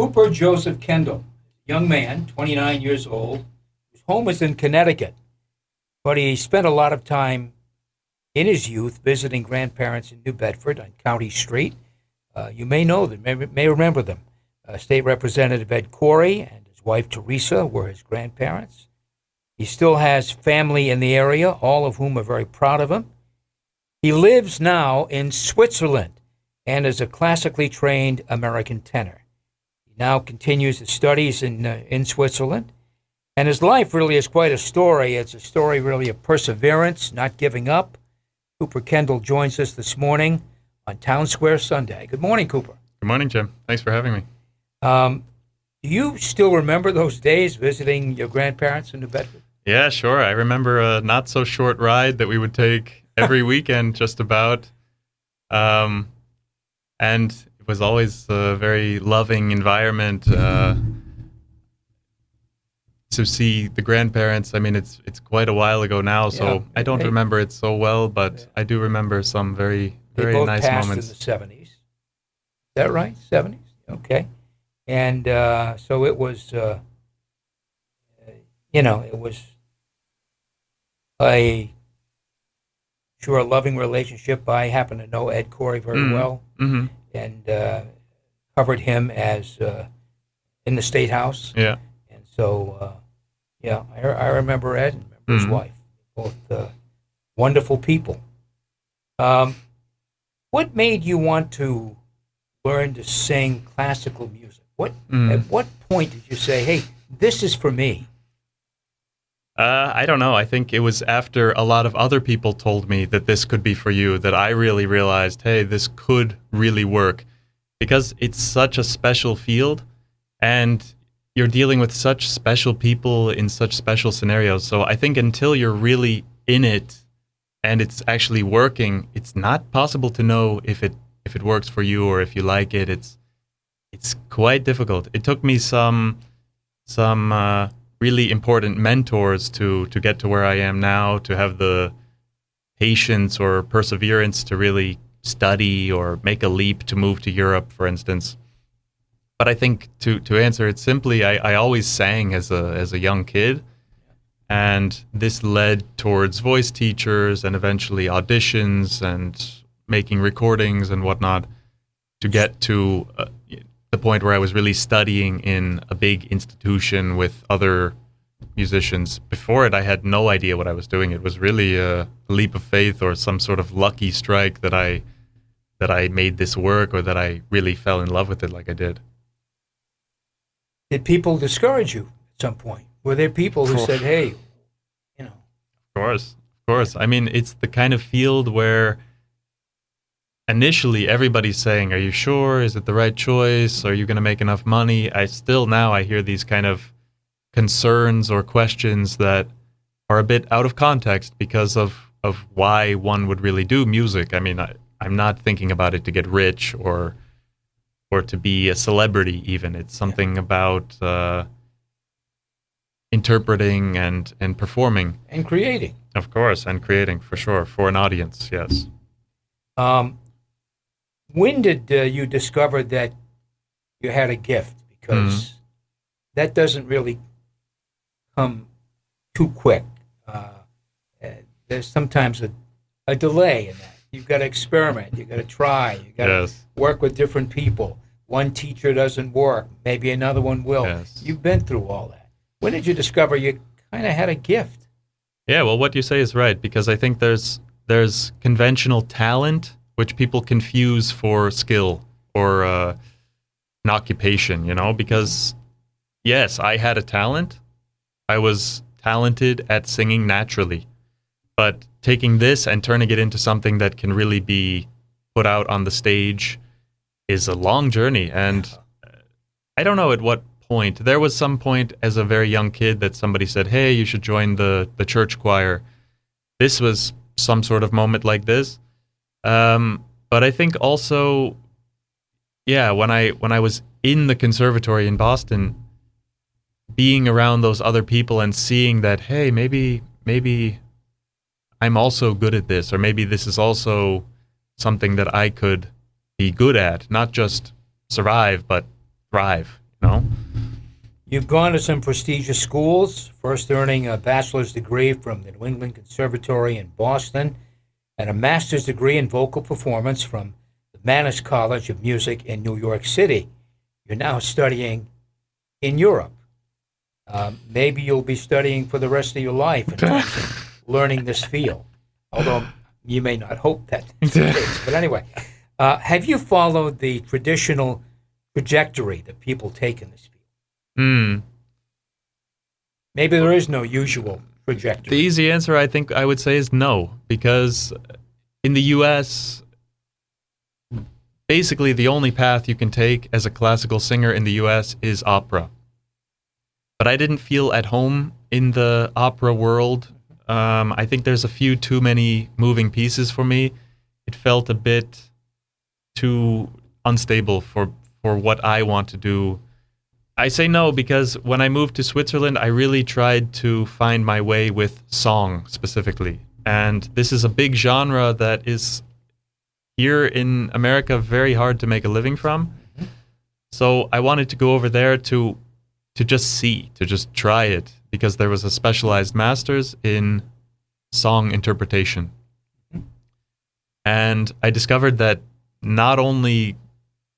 Cooper Joseph Kendall, young man, 29 years old, whose home is in Connecticut, but he spent a lot of time in his youth visiting grandparents in New Bedford on County Street. You may know them, may remember them. State Representative Ed Corey and his wife Teresa were his grandparents. He still has family in the area, all of whom are very proud of him. He lives now in Switzerland and is a classically trained American tenor. He now continues his studies in Switzerland, and his life really is quite a story. It's a story really of perseverance, not giving up. Cooper Kendall joins us this morning on Town Square Sunday. Good morning, Cooper. Good morning, Jim. Thanks for having me. Do you still remember those days visiting your grandparents in New Bedford? Yeah, sure. I remember a not-so-short ride that we would take every weekend, just about. And it was always a very loving environment to see the grandparents. I mean, it's quite a while ago now, so I don't remember it so well, but I do remember some very nice moments. They both passed in the 70s. Is that right? 70s? Okay. And so it was, it was a loving relationship. I happen to know Ed Corey very well, and covered him as in the State House. Yeah. And so, I remember Ed and remember his wife. Both wonderful people. What made you want to learn to sing classical music? At what point did you say, hey, this is for me? I don't know. I think it was after a lot of other people told me that this could be for you that I really realized, hey, this could really work, because it's such a special field and you're dealing with such special people in such special scenarios. So I think until you're really in it and it's actually working, it's not possible to know if it works for you or if you like it. It's quite difficult. It took me some really important mentors to get to where I am now, to have the patience or perseverance to really study or make a leap to move to Europe, for instance. But I think to answer it simply, I always sang as a young kid, and this led towards voice teachers and eventually auditions and making recordings and whatnot to get to the point where I was really studying in a big institution with other musicians. Before it, I had no idea what I was doing. It was really a leap of faith or some sort of lucky strike that I made this work, or that I really fell in love with it like I did. Did people discourage you at some point? Were there people who said, hey, Of course. I mean, it's the kind of field where initially everybody's saying, are you sure? Is it the right choice? Are you going to make enough money? I hear these kind of concerns or questions that are a bit out of context because of why one would really do music. I mean, I'm not thinking about it to get rich or to be a celebrity even. It's something about interpreting and performing. And creating. Of course, and creating, for sure, for an audience, yes. When did you discover that you had a gift? Because that doesn't really come too quick. There's sometimes a delay in that. You've got to experiment. You've got to try. You've got to work with different people. One teacher doesn't work. Maybe another one will. Yes. You've been through all that. When did you discover you kind of had a gift? Yeah, well, what you say is right, because I think there's conventional talent, which people confuse for skill or an occupation, because, yes, I had a talent. I was talented at singing naturally. But taking this and turning it into something that can really be put out on the stage is a long journey. And I don't know at what point. There was some point as a very young kid that somebody said, hey, you should join the church choir. This was some sort of moment like this. But I think also, when I was in the conservatory in Boston, being around those other people and seeing that, hey, maybe I'm also good at this, or maybe this is also something that I could be good at, not just survive, but thrive. No. You've gone to some prestigious schools, first earning a bachelor's degree from the New England Conservatory in Boston and a master's degree in vocal performance from the Mannes College of Music in New York City. You're now studying in Europe. Maybe you'll be studying for the rest of your life in terms of learning this field, although you may not hope that's the case. But anyway, have you followed the traditional trajectory that people take in this field? Maybe there is no usual trajectory. The easy answer, I think I would say, is no, because in the U.S., basically the only path you can take as a classical singer in the U.S. is opera. But I didn't feel at home in the opera world. I think there's a few too many moving pieces for me. It felt a bit too unstable for what I want to do. I say no because when I moved to Switzerland, I really tried to find my way with song specifically. And this is a big genre that is here in America very hard to make a living from. So I wanted to go over there to just try it, because there was a specialized master's in song interpretation. And I discovered that not only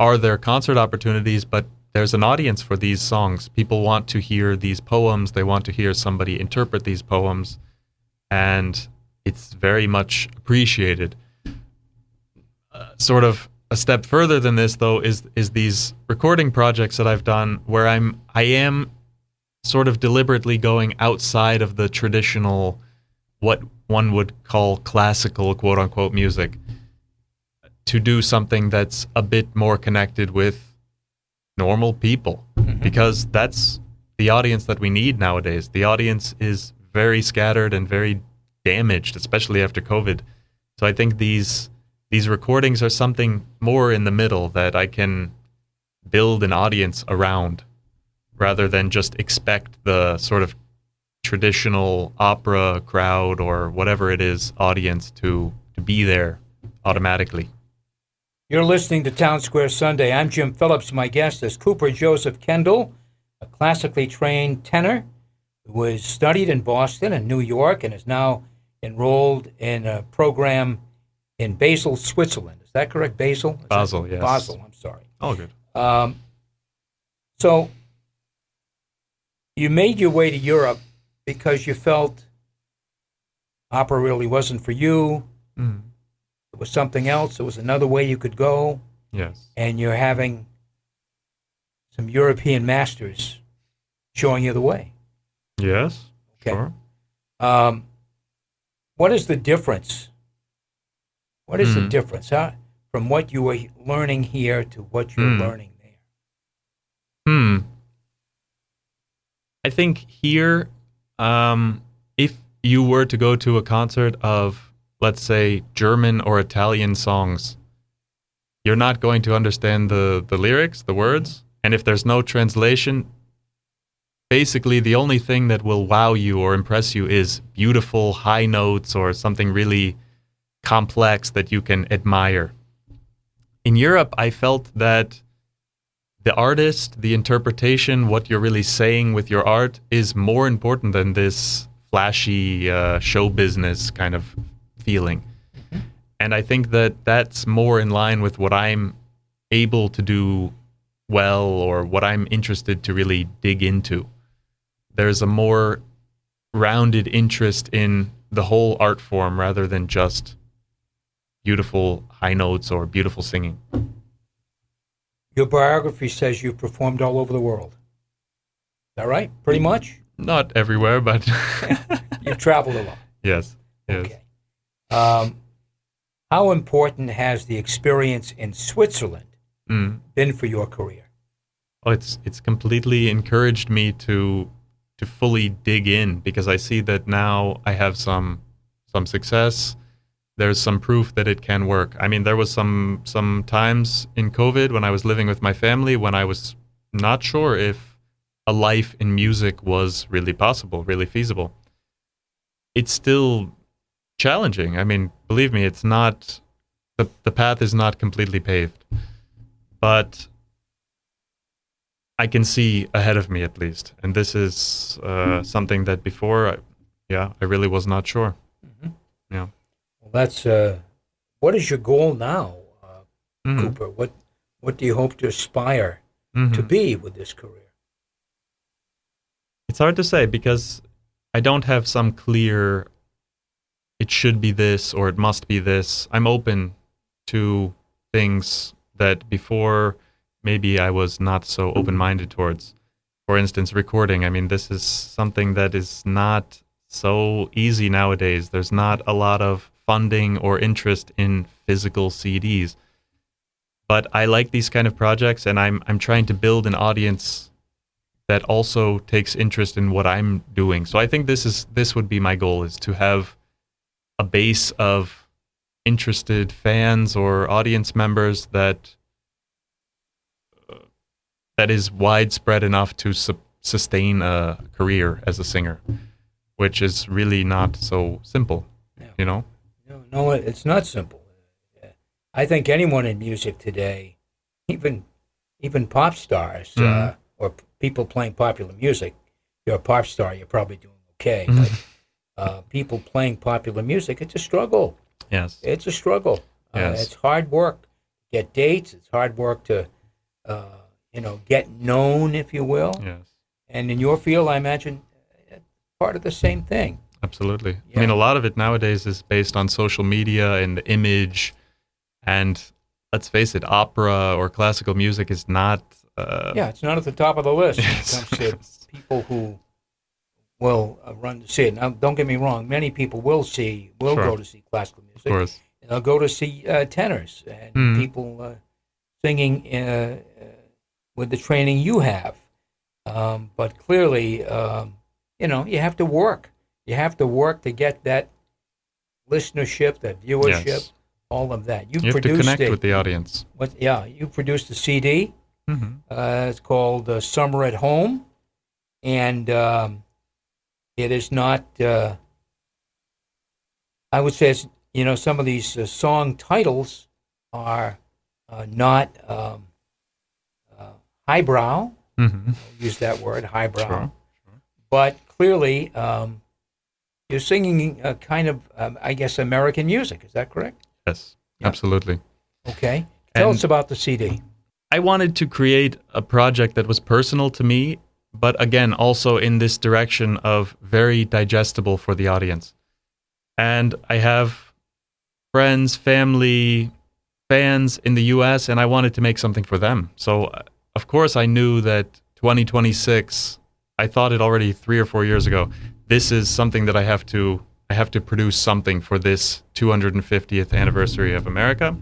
are there concert opportunities, but there's an audience for these songs. People want to hear these poems. They want to hear somebody interpret these poems. And it's very much appreciated. Sort of a step further than this, though, is these recording projects that I've done where I am sort of deliberately going outside of the traditional, what one would call classical, quote-unquote, music, to do something that's a bit more connected with normal people, because that's the audience that we need nowadays. The audience is very scattered and very damaged, especially after COVID. So I think these recordings are something more in the middle that I can build an audience around, rather than just expect the sort of traditional opera crowd or whatever it is audience to be there automatically. You're listening to Town Square Sunday. I'm Jim Phillips. My guest is Cooper Joseph Kendall, a classically trained tenor who has studied in Boston and New York and is now enrolled in a program in Basel, Switzerland. Is that correct? Basel? Basel, yes. Basel, I'm sorry. Oh, good. So you made your way to Europe because you felt opera really wasn't for you. It was something else. It was another way you could go. Yes. And you're having some European masters showing you the way. Yes. Okay. Sure. What is the difference? What is the difference, from what you were learning here to what you're learning there? I think here, if you were to go to a concert of, let's say, German or Italian songs, you're not going to understand the lyrics, the words. And if there's no translation, basically the only thing that will wow you or impress you is beautiful high notes or something really complex that you can admire. In Europe, I felt that the artist, the interpretation, what you're really saying with your art is more important than this flashy show business kind of feeling. And I think that that's more in line with what I'm able to do well, or what I'm interested to really dig into. There's a more rounded interest in the whole art form rather than just beautiful high notes or beautiful singing. Your biography says you've performed all over the world. Is that right? Pretty much? Not everywhere, but you've traveled a lot. Yes. Okay. How important has the experience in Switzerland been for your career? Oh, it's completely encouraged me to fully dig in, because I see that now I have some success. There's some proof that it can work. I mean, there was some times in COVID when I was living with my family when I was not sure if a life in music was really possible, really feasible. It's still challenging. I mean, believe me, it's not, the path is not completely paved. But I can see ahead of me at least. And this is something that before, I really was not sure. Mhm. Yeah. Well, that's what is your goal now, Mhm. Cooper? What do you hope to aspire to Mhm. be with this career? It's hard to say because I don't have some clear, it should be this or it must be this. I'm open to things that before maybe I was not so open-minded towards. For instance, recording. I mean, this is something that is not so easy nowadays. There's not a lot of funding or interest in physical CDs. But I like these kind of projects, and I'm trying to build an audience that also takes interest in what I'm doing. So I think this would be my goal, is to have a base of interested fans or audience members that is widespread enough to sustain a career as a singer, which is really not so simple, Yeah. you know? No, it's not simple. I think anyone in music today, even pop stars Mhm. or people playing popular music, if you're a pop star, you're probably doing okay. Mhm. But people playing popular music, it's a struggle. Yes. It's a struggle. Yes. It's hard work to get dates. It's hard work to, get known, if you will. Yes. And in your field, I imagine part of the same thing. Absolutely. Yeah. I mean, a lot of it nowadays is based on social media and the image. And let's face it, opera or classical music is not. It's not at the top of the list when it Yes. comes to people who will run to see it. Now, don't get me wrong. Many people will Sure. go to see classical Of music. course. They'll go to see tenors and Mhm. people singing with the training you have. But clearly, you have to work. You have to work to get that listenership, that viewership, Yes. all of that. You have to connect with the audience. You produced a CD. Mm-hmm. It's called Summer at Home, and it is not. I would say, some of these song titles are not highbrow. Mm-hmm. Use that word, highbrow. Sure. But clearly, you're singing a kind of, I guess, American music. Is that correct? Yes. Yeah. Absolutely. Okay. Tell And- us about the CD. I wanted to create a project that was personal to me, but again, also in this direction of very digestible for the audience. And I have friends, family, fans in the US, and I wanted to make something for them. So, of course, I knew that 2026, I thought it already 3 or 4 years ago, this is something that I have to produce something for this 250th anniversary of America.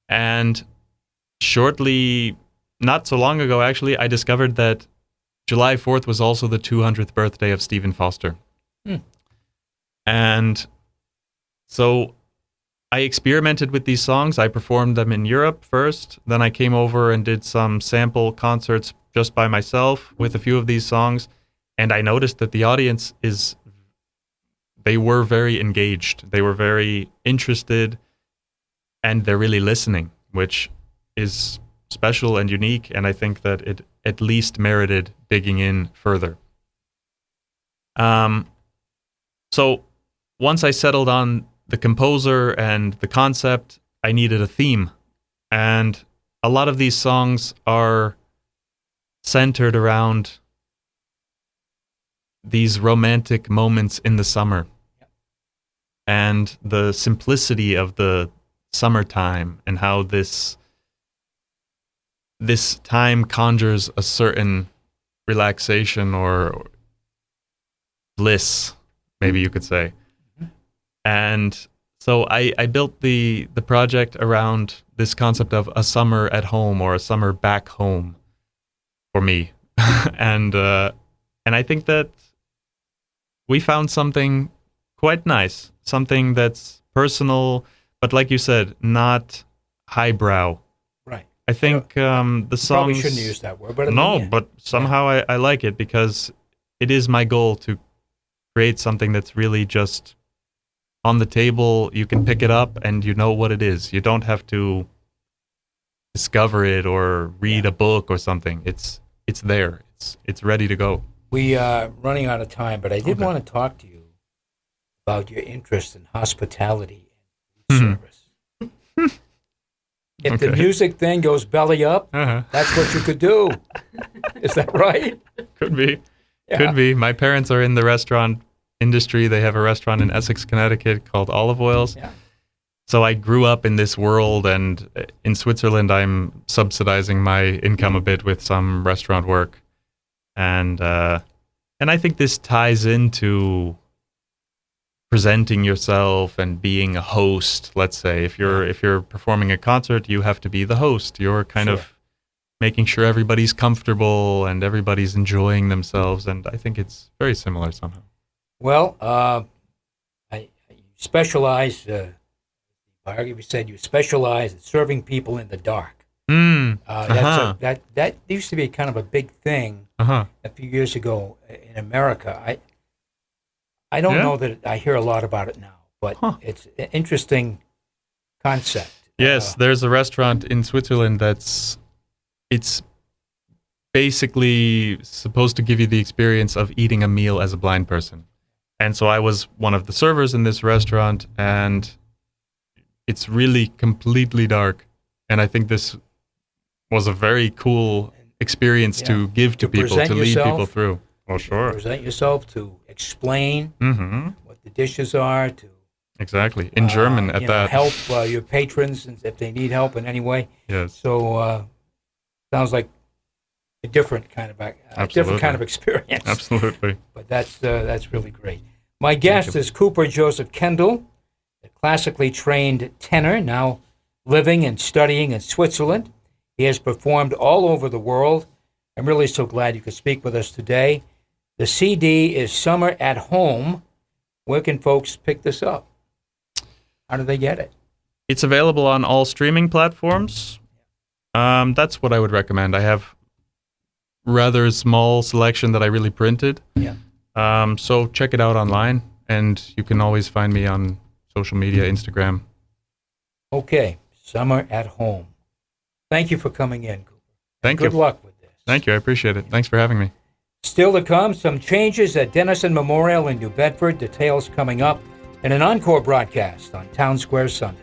And shortly, not so long ago, actually, I discovered that July 4th was also the 200th birthday of Stephen Foster. Hmm. And so I experimented with these songs. I performed them in Europe first. Then I came over and did some sample concerts just by myself with a few of these songs. And I noticed that the audience they were very engaged. They were very interested, and they're really listening, which is special and unique, and I think that it at least merited digging in further. So once I settled on the composer and the concept, I needed a theme. And a lot of these songs are centered around these romantic moments in the summer and the simplicity of the summertime and how this time conjures a certain relaxation or bliss, maybe you could say. And so I built the project around this concept of a summer at home or a summer back home for me. and I think that we found something quite nice, something that's personal, but like you said, not highbrow. Right. I think the songs... Probably shouldn't use that word, but but somehow I like it because it is my goal to create something that's really just on the table. You can pick it up and you know what it is. You don't have to discover it or read a book or something. It's it's there. It's ready to go. We are running out of time, but I did Okay. want to talk to you about your interest in hospitality and food service. If the Okay. music thing goes belly up, Uh-huh. that's what you could do. Is that right? Could be. Yeah. Could be. My parents are in the restaurant industry. They have a restaurant in Essex, Connecticut called Olive Oils. Yeah. So I grew up in this world, and in Switzerland, I'm subsidizing my income a bit with some restaurant work, and I think this ties into presenting yourself and being a host. Let's say if you're performing a concert, you have to be the host. You're kind Sure. of making sure everybody's comfortable and everybody's enjoying themselves, and I think it's very similar somehow. Well, you specialize. Biography said you specialize in serving people in the dark. That used to be kind of a big thing a few years ago in America. I don't know that I hear a lot about it now, but it's an interesting concept. Yes, there's a restaurant in Switzerland it's basically supposed to give you the experience of eating a meal as a blind person. And so I was one of the servers in this restaurant, and it's really completely dark. And I think this was a very cool experience to give to people, present to lead yourself. people through. Oh, sure. Present yourself, to explain Mm-hmm. what the dishes are, to Exactly. In German at that. help your patrons if they need help in any way. Yes. So sounds like a different kind of experience. Absolutely. But that's really great. My guest is Cooper Joseph Kendall, a classically trained tenor, now living and studying in Switzerland. He has performed all over the world. I'm really so glad you could speak with us today. The CD is Summer at Home. Where can folks pick this up? How do they get it? It's available on all streaming platforms. That's what I would recommend. I have rather small selection that I really printed. Yeah. So check it out online, and you can always find me on social media, Instagram. Okay, Summer at Home. Thank you for coming in, Cooper. Thank you. Good luck with this. Thank you. I appreciate it. Thanks for having me. Still to come, some changes at Denison Memorial in New Bedford. Details coming up in an encore broadcast on Town Square Sunday.